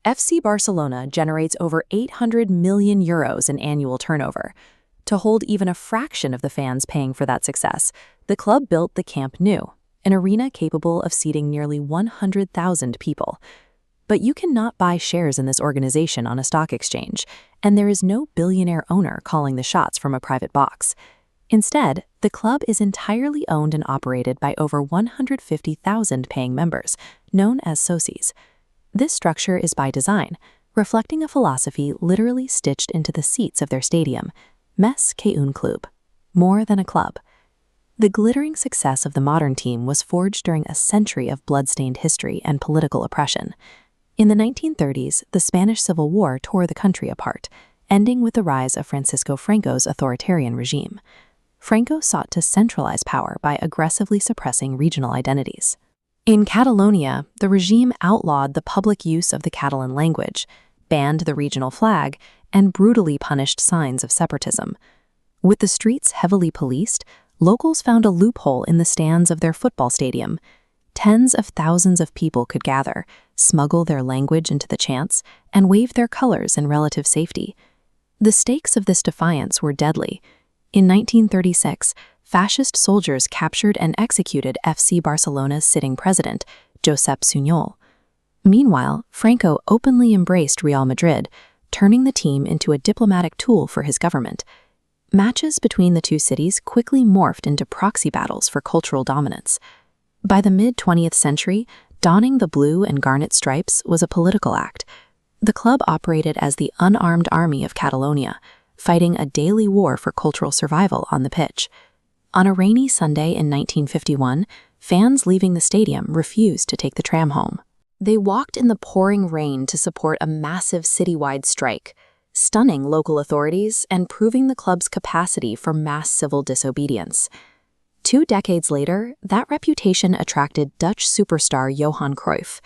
FC Barcelona generates over €800 million in annual turnover. To hold even a fraction of the fans paying for that success, the club built the Camp Nou, an arena capable of seating nearly 100,000 people. But you cannot buy shares in this organization on a stock exchange, and there is no billionaire owner calling the shots from a private box. Instead, the club is entirely owned and operated by over 150,000 paying members, known as socies. This structure is by design, reflecting a philosophy literally stitched into the seats of their stadium: Més que un club, more than a club. The glittering success of the modern team was forged during a century of blood-stained history and political oppression. In the 1930s, the Spanish Civil War tore the country apart, ending with the rise of Francisco Franco's authoritarian regime. Franco sought to centralize power by aggressively suppressing regional identities. In Catalonia, the regime outlawed the public use of the Catalan language, banned the regional flag, and brutally punished signs of separatism. With the streets heavily policed, locals found a loophole in the stands of their football stadium. Tens of thousands of people could gather, smuggle their language into the chants, and wave their colors in relative safety. The stakes of this defiance were deadly. In 1936, fascist soldiers captured and executed FC Barcelona's sitting president, Josep Sunyol. Meanwhile, Franco openly embraced Real Madrid, turning the team into a diplomatic tool for his government. Matches between the two cities quickly morphed into proxy battles for cultural dominance. By the mid-20th century, donning the blue and garnet stripes was a political act. The club operated as the unarmed army of Catalonia, fighting a daily war for cultural survival on the pitch. On a rainy Sunday in 1951, fans leaving the stadium refused to take the tram home. They walked in the pouring rain to support a massive citywide strike, stunning local authorities and proving the club's capacity for mass civil disobedience. 2 decades later, that reputation attracted Dutch superstar Johan Cruyff.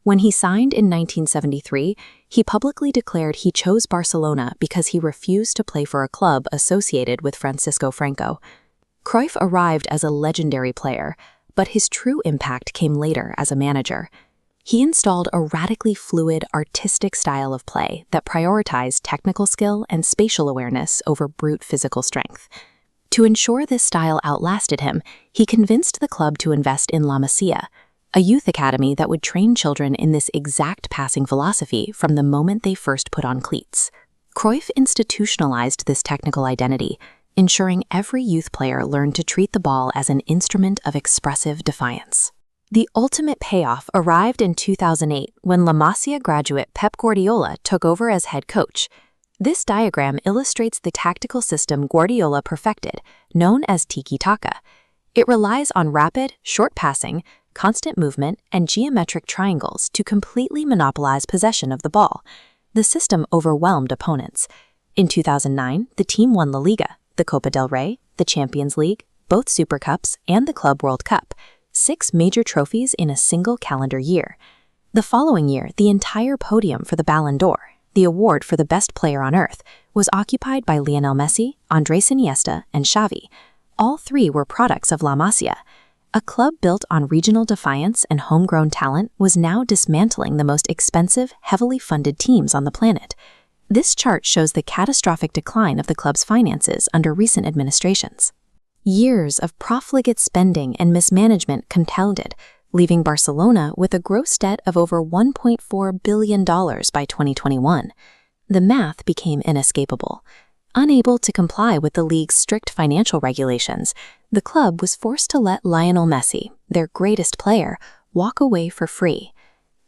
When he signed in 1973, he publicly declared he chose Barcelona because he refused to play for a club associated with Francisco Franco. Cruyff arrived as a legendary player, but his true impact came later as a manager. He installed a radically fluid, artistic style of play that prioritized technical skill and spatial awareness over brute physical strength. To ensure this style outlasted him, he convinced the club to invest in La Masia, a youth academy that would train children in this exact passing philosophy from the moment they first put on cleats. Cruyff institutionalized this technical identity, ensuring every youth player learned to treat the ball as an instrument of expressive defiance. The ultimate payoff arrived in 2008 when La Masia graduate Pep Guardiola took over as head coach. This diagram illustrates the tactical system Guardiola perfected, known as tiki-taka. It relies on rapid, short passing, constant movement, and geometric triangles to completely monopolize possession of the ball. The system overwhelmed opponents. In 2009, the team won La Liga, the Copa del Rey, the Champions League, both Super Cups, and the Club World Cup, 6 major trophies in a single calendar year. The following year, the entire podium for the Ballon d'Or, the award for the best player on earth, was occupied by Lionel Messi, Andrés Iniesta, and Xavi. All 3 were products of La Masia. A club built on regional defiance and homegrown talent was now dismantling the most expensive, heavily funded teams on the planet. This chart shows the catastrophic decline of the club's finances under recent administrations. Years of profligate spending and mismanagement compounded, leaving Barcelona with a gross debt of over $1.4 billion by 2021. The math became inescapable. Unable to comply with the league's strict financial regulations, the club was forced to let Lionel Messi, their greatest player, walk away for free.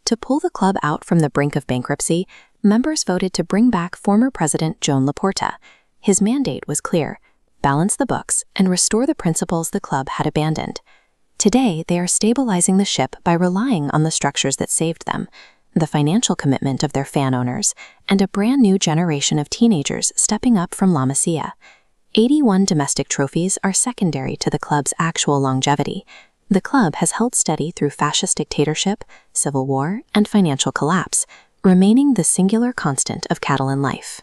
To pull the club out from the brink of bankruptcy, members voted to bring back former president Joan Laporta. His mandate was clear: balance the books and restore the principles the club had abandoned. Today, they are stabilizing the ship by relying on the structures that saved them, the financial commitment of their fan owners, and a brand new generation of teenagers stepping up from La Masia. 81 domestic trophies are secondary to the club's actual longevity. The club has held steady through fascist dictatorship, civil war, and financial collapse, remaining the singular constant of Catalan life.